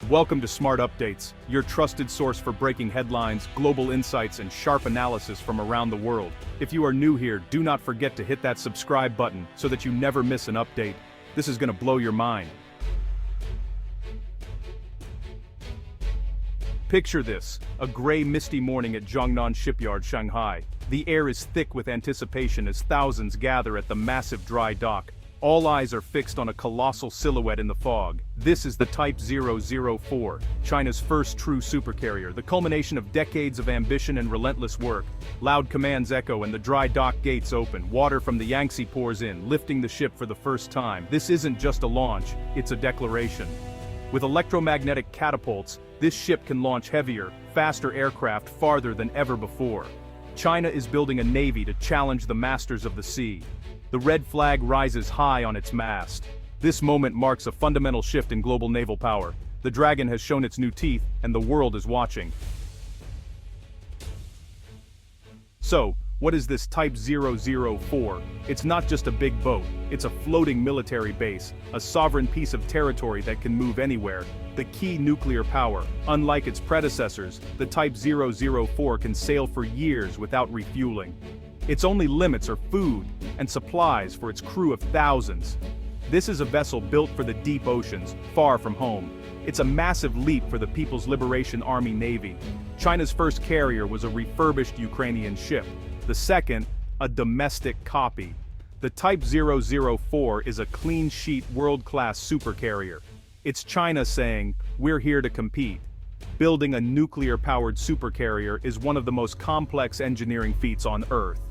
Welcome to Smart Updates, your trusted source for breaking headlines, global insights, and sharp analysis from around the world. If you are new here, do not forget to hit that subscribe button so that you never miss an update. This is going to blow your mind. Picture this, a gray, misty morning at Jiangnan Shipyard, Shanghai. The air is thick with anticipation as thousands gather at the massive dry dock. All eyes are fixed on a colossal silhouette in the fog. This is the Type 004, China's first true supercarrier, the culmination of decades of ambition and relentless work. Loud commands echo and the dry dock gates open. Water from the Yangtze pours in, lifting the ship for the first time. This isn't just a launch, it's a declaration. With electromagnetic catapults, this ship can launch heavier, faster aircraft farther than ever before. China is building a navy to challenge the masters of the sea. The red flag rises high on its mast. This moment marks a fundamental shift in global naval power. The dragon has shown its new teeth, and the world is watching. So, what is this Type 004? It's not just a big boat, it's a floating military base, a sovereign piece of territory that can move anywhere. The key nuclear power. Unlike its predecessors, the Type 004 can sail for years without refueling. Its only limits are food and supplies for its crew of thousands. This is a vessel built for the deep oceans, far from home. It's a massive leap for the People's Liberation Army Navy. China's first carrier was a refurbished Ukrainian ship. The second, a domestic copy. The Type 004 is a clean-sheet world-class supercarrier. It's China saying, "We're here to compete." Building a nuclear-powered supercarrier is one of the most complex engineering feats on Earth.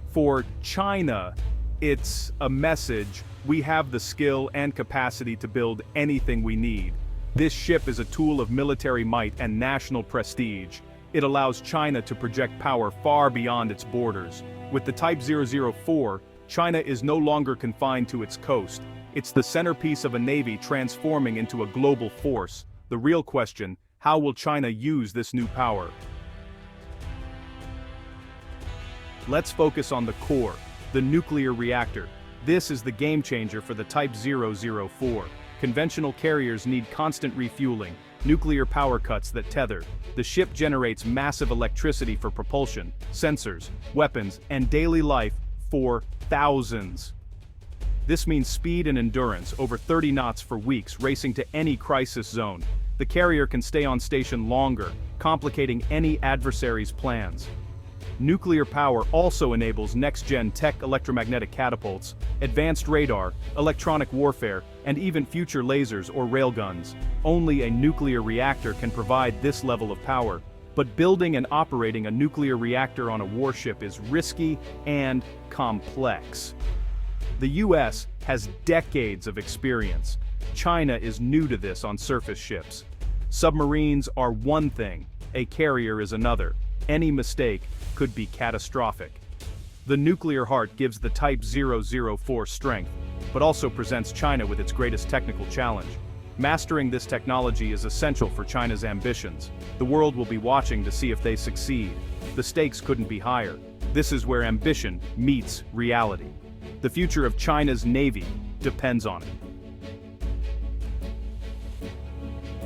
For China, it's a message: we have the skill and capacity to build anything we need. This ship is a tool of military might and national prestige. It allows China to project power far beyond its borders. With the Type 004, China is no longer confined to its coast. It's the centerpiece of a navy transforming into a global force. The real question: how will China use this new power? Let's focus on the core, the nuclear reactor. This is the game changer for the Type 004. Conventional carriers need constant refueling, nuclear power cuts that tether. The ship generates massive electricity for propulsion, sensors, weapons, and daily life for thousands. This means speed and endurance, over 30 knots for weeks, racing to any crisis zone. The carrier can stay on station longer, complicating any adversary's plans. Nuclear power also enables next-gen tech electromagnetic catapults, advanced radar, electronic warfare, and even future lasers or railguns. Only a nuclear reactor can provide this level of power. But building and operating a nuclear reactor on a warship is risky and complex. The US has decades of experience. China is new to this on surface ships. Submarines are one thing, a carrier is another. Any mistake could be catastrophic. The nuclear heart gives the Type 004 strength, but also presents China with its greatest technical challenge. Mastering this technology is essential for China's ambitions. The world will be watching to see if they succeed. The stakes couldn't be higher. This is where ambition meets reality. The future of China's Navy depends on it.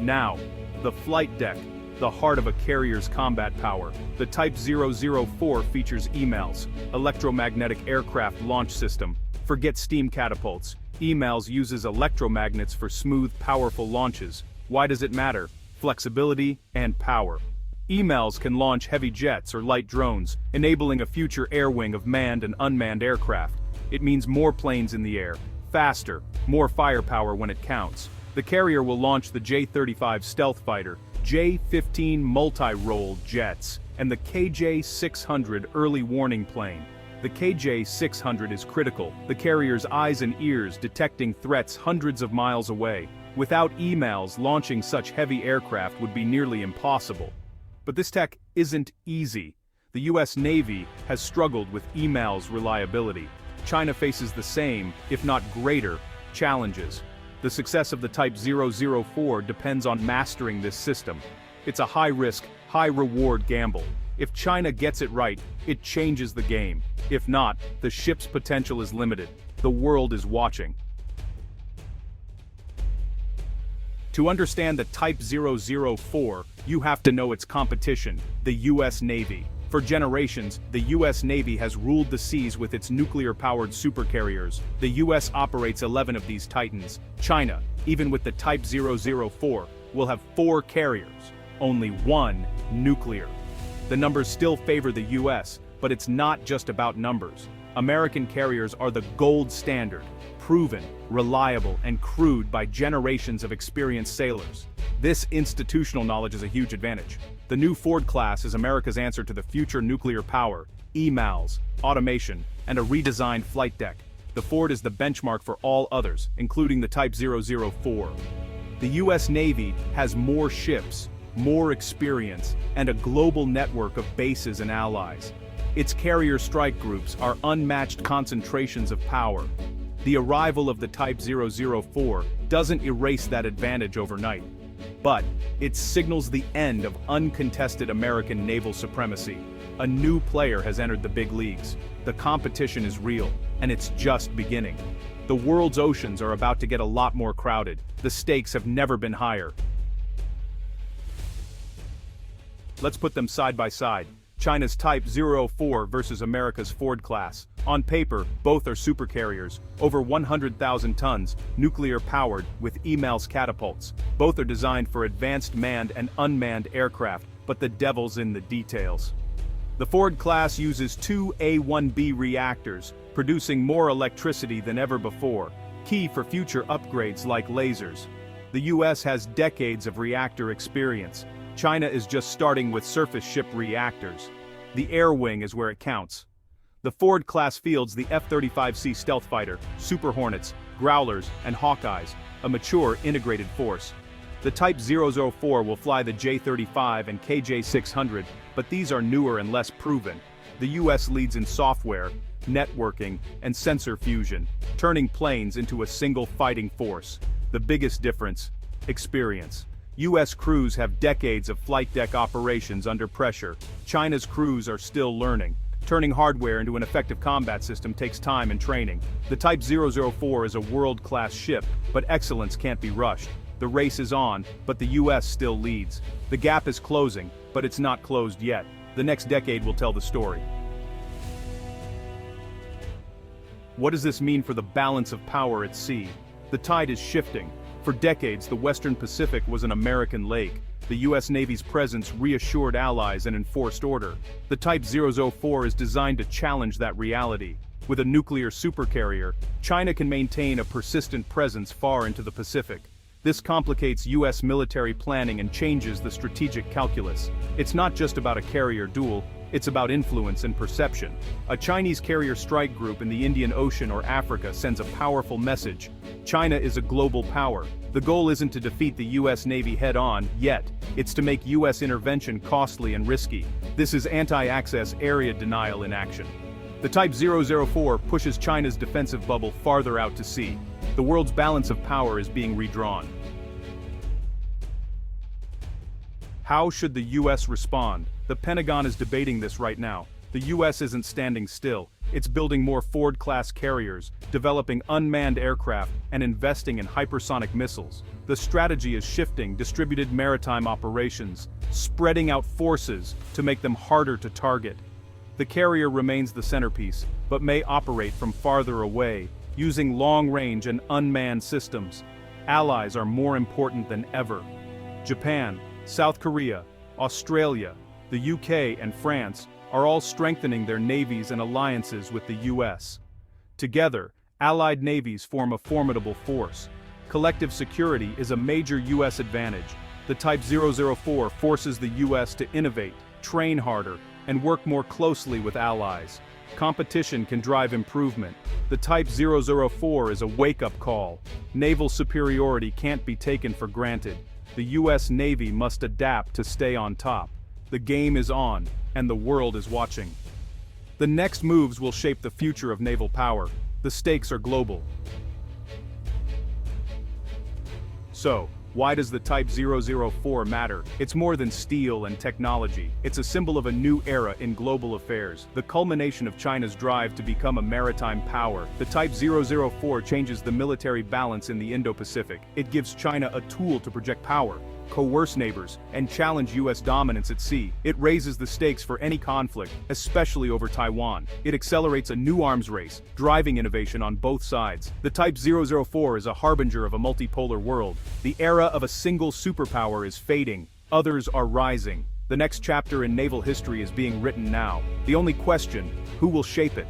Now, the flight deck, the heart of a carrier's combat power. The Type 004 features EMALS, electromagnetic aircraft launch system. Forget steam catapults. EMALS uses electromagnets for smooth, powerful launches. Why does it matter? Flexibility and power. EMALS can launch heavy jets or light drones, enabling a future air wing of manned and unmanned aircraft. It means more planes in the air, faster, more firepower when it counts. The carrier will launch the J-35 stealth fighter, J-15 multi-role jets, and the KJ-600 early warning plane. The KJ-600 is critical, the carrier's eyes and ears detecting threats hundreds of miles away. Without EMALS, launching such heavy aircraft would be nearly impossible. But this tech isn't easy. The US Navy has struggled with EMALS reliability. China faces the same, if not greater, challenges. The success of the Type 004 depends on mastering this system. It's a high-risk, high-reward gamble. If China gets it right, it changes the game. If not, the ship's potential is limited. The world is watching. To understand the Type 004, you have to know its competition, the US Navy. For generations, the US Navy has ruled the seas with its nuclear-powered supercarriers. The US operates 11 of these titans. China, even with the Type 004, will have 4 carriers, only 1 nuclear. The numbers still favor the US, but it's not just about numbers. American carriers are the gold standard, proven, reliable, and crewed by generations of experienced sailors. This institutional knowledge is a huge advantage. The new Ford class is America's answer to the future nuclear power, EMALs, automation, and a redesigned flight deck. The Ford is the benchmark for all others, including the Type 004. The US Navy has more ships, more experience, and a global network of bases and allies. Its carrier strike groups are unmatched concentrations of power. The arrival of the Type 004 doesn't erase that advantage overnight, but it signals the end of uncontested American naval supremacy. A new player has entered the big leagues. The competition is real, and it's just beginning. The world's oceans are about to get a lot more crowded. The stakes have never been higher. Let's put them side by side. China's Type 04 versus America's Ford class. On paper, both are supercarriers, over 100,000 tons, nuclear-powered, with EMALS catapults. Both are designed for advanced manned and unmanned aircraft, but the devil's in the details. The Ford class uses 2 A1B reactors, producing more electricity than ever before, key for future upgrades like lasers. The US has decades of reactor experience. China is just starting with surface ship reactors. The air wing is where it counts. The Ford class fields the F-35C stealth fighter, Super Hornets, Growlers, and Hawkeyes, a mature, integrated force. The Type 004 will fly the J-35 and KJ-600, but these are newer and less proven. The US leads in software, networking, and sensor fusion, turning planes into a single fighting force. The biggest difference: experience. US crews have decades of flight deck operations under pressure. China's crews are still learning. Turning hardware into an effective combat system takes time and training. The Type 004 is a world-class ship, but excellence can't be rushed. The race is on, but the US still leads. The gap is closing, but it's not closed yet. The next decade will tell the story. What does this mean for the balance of power at sea? The tide is shifting. For decades, the Western Pacific was an American lake. The US Navy's presence reassured allies and enforced order. The Type 004 is designed to challenge that reality. With a nuclear supercarrier, China can maintain a persistent presence far into the Pacific. This complicates US military planning and changes the strategic calculus. It's not just about a carrier duel, it's about influence and perception. A Chinese carrier strike group in the Indian Ocean or Africa sends a powerful message. China is a global power. The goal isn't to defeat the US Navy head-on, yet. It's to make US intervention costly and risky. This is anti-access area denial in action. The Type 004 pushes China's defensive bubble farther out to sea. The world's balance of power is being redrawn. How should the US respond? The Pentagon is debating this right now. The US isn't standing still. It's building more Ford-class carriers, developing unmanned aircraft, and investing in hypersonic missiles. The strategy is shifting distributed maritime operations, spreading out forces to make them harder to target. The carrier remains the centerpiece, but may operate from farther away, using long-range and unmanned systems. Allies are more important than ever. Japan, South Korea, Australia, the UK, and France are all strengthening their navies and alliances with the US. Together, allied navies form a formidable force. Collective security is a major US advantage. The Type 004 forces the US to innovate, train harder, and work more closely with allies. Competition can drive improvement. The Type 004 is a wake-up call. Naval superiority can't be taken for granted. The US Navy must adapt to stay on top. The game is on, and the world is watching. The next moves will shape the future of naval power. The stakes are global. So, Why does the Type 004 matter? It's more than steel and technology. It's a symbol of a new era in global affairs, the culmination of China's drive to become a maritime power. The Type 004 changes the military balance in the Indo-Pacific. It gives China a tool to project power, coerce neighbors, and challenge U.S. dominance at sea. It raises the stakes for any conflict, especially over Taiwan. It accelerates a new arms race, driving innovation on both sides. The Type 004 is a harbinger of a multipolar world. The era of a single superpower is fading. Others are rising. The next chapter in naval history is being written now. The only question, who will shape it?